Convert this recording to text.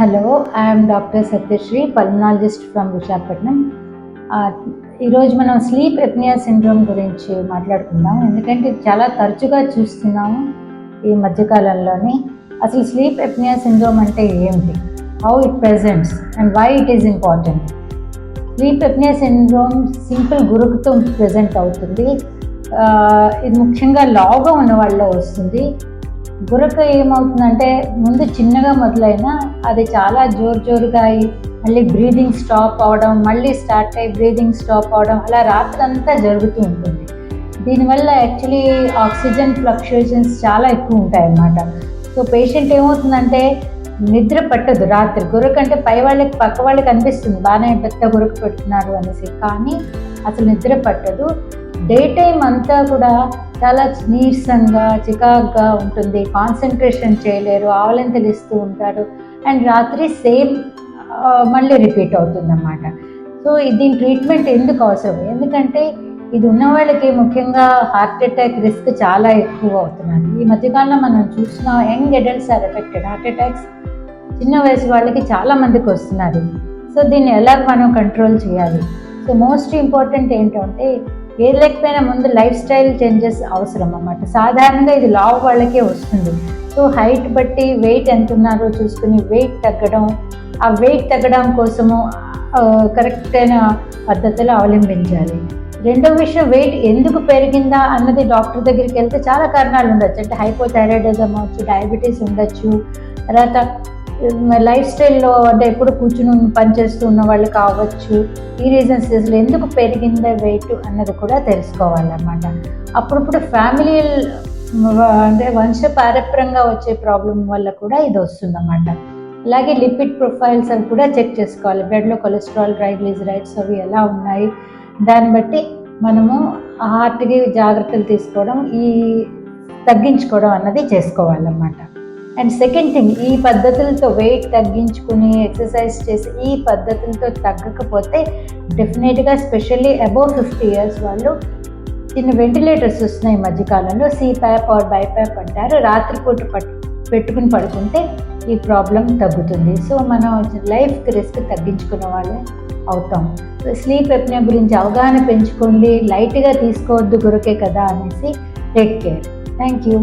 Hello, I'm doctor Satyasri, pulmonologist from Visakhapatnam. ఈరోజు మనం sleep apnea syndrome గురించి మాట్లాడుకుందాం. ఎందుకంటే చాలా తరచుగా చూస్తున్నాము ఈ మధ్యకాలంలోని. అసలు స్లీప్ ఎప్నియా సిండ్రోమ్ అంటే ఏమిటి, how it presents and why it is important. Sleep apnea syndrome simple గురుకుతో ప్రెజెంట్ అవుతుంది. ఇది ముఖ్యంగా లావుగా ఉన్న వాళ్ళలో వస్తుంది. గురక ఏమవుతుందంటే ముందు చిన్నగా మొదలైనా అది చాలా జోరుగా అయ్యి మళ్ళీ బ్రీదింగ్ స్టాప్ అవడం, మళ్ళీ స్టార్ట్ అయ్యి బ్రీదింగ్ స్టాప్ అవడం, అలా రాత్రంతా జరుగుతూ ఉంటుంది. దీనివల్ల యాక్చువల్లీ ఆక్సిజన్ ఫ్లక్చుయేషన్స్ చాలా ఎక్కువ ఉంటాయి అన్నమాట. సో పేషెంట్ ఏమవుతుందంటే నిద్ర పట్టదు రాత్రి. గురక అంటే పక్క వాళ్ళకి అనిపిస్తుంది బాగానే పెద్ద గురక పెడుతున్నారు అనేసి, కానీ అసలు నిద్ర పట్టదు. డే టైం అంతా కూడా చాలా నీరసంగా చికాగ్గా ఉంటుంది, కాన్సన్ట్రేషన్ చేయలేరు, ఆవలింతలు ఇస్తూ ఉంటారు, అండ్ రాత్రి సేమ్ మళ్ళీ రిపీట్ అవుతుంది అన్నమాట. సో దీని ట్రీట్మెంట్ ఎందుకు అవసరం, ఎందుకంటే ఇది ఉన్న వాళ్ళకి ముఖ్యంగా హార్ట్ అటాక్ రిస్క్ చాలా ఎక్కువ అవుతున్నది. ఈ మధ్యకాలంలో మనం చూస్తున్నాం, young adults are affected. Heart attacks చిన్న వయసు వాళ్ళకి చాలా మందికి వస్తున్నది. సో దీన్ని ఎలా మనం కంట్రోల్ చేయాలి? సో మోస్ట్ ఇంపార్టెంట్ ఏంటంటే ఏది లేకపోయినా ముందు లైఫ్ స్టైల్ చేంజెస్ అవసరం అన్నమాట. సాధారణంగా ఇది లావు వాళ్ళకే వస్తుంది. సో హైట్ బట్టి వెయిట్ ఎంత ఉన్నారో చూసుకుని వెయిట్ తగ్గడం, ఆ వెయిట్ తగ్గడం కోసము కరెక్ట్ అయిన పద్ధతులు అవలంబించాలి. రెండో విషయం, వెయిట్ ఎందుకు పెరిగిందా అన్నది డాక్టర్ దగ్గరికి వెళ్తే చాలా కారణాలు ఉండొచ్చు. అంటే హైపోథైరాయిడిజం అవ్వచ్చు, డయాబెటీస్ ఉండొచ్చు, తర్వాత లైఫ్ స్టైల్లో అంటే ఎప్పుడు కూర్చుని పనిచేస్తూ ఉన్న వాళ్ళు కావచ్చు. ఈ రీజన్స్ అసలు ఎందుకు పెరిగిందా వెయిట్ అన్నది కూడా తెలుసుకోవాలన్నమాట. అప్పుడప్పుడు ఫ్యామిలీ అంటే వంశపారపర్యంగా వచ్చే ప్రాబ్లం వల్ల కూడా ఇది వస్తుందన్నమాట. అలాగే లిపిడ్ ప్రొఫైల్స్ అవి కూడా చెక్ చేసుకోవాలి. బ్లడ్లో కొలెస్ట్రాల్, ట్రైగ్లిజరైడ్స్ అవి ఎలా ఉన్నాయి, దాన్ని బట్టి మనము హార్ట్కి జాగ్రత్తలు తీసుకోవడం, తగ్గించుకోవడం అన్నది చేసుకోవాలన్నమాట. అండ్ సెకండ్ థింగ్, ఈ పద్ధతులతో వెయిట్ తగ్గించుకుని ఎక్సర్సైజ్ చేసి ఈ పద్ధతులతో తగ్గకపోతే డెఫినెట్గా స్పెషల్లీ అబోవ్ 50 years వాళ్ళు చిన్న వెంటిలేటర్స్ వస్తున్నాయి ఈ మధ్యకాలంలో, సిప్యాప్ ఆర్ బైప్యాప్ అంటారు. రాత్రిపూట పెట్టుకుని పడుకుంటే ఈ ప్రాబ్లం తగ్గుతుంది. సో మనం లైఫ్కి రిస్క్ తగ్గించుకునే వాళ్ళే అవుతాం. స్లీప్ ఎప్నియా గురించి అవగాహన పెంచుకోండి, లైట్గా తీసుకోవద్దు గురకే కదా అనేసి. Take care. Thank you.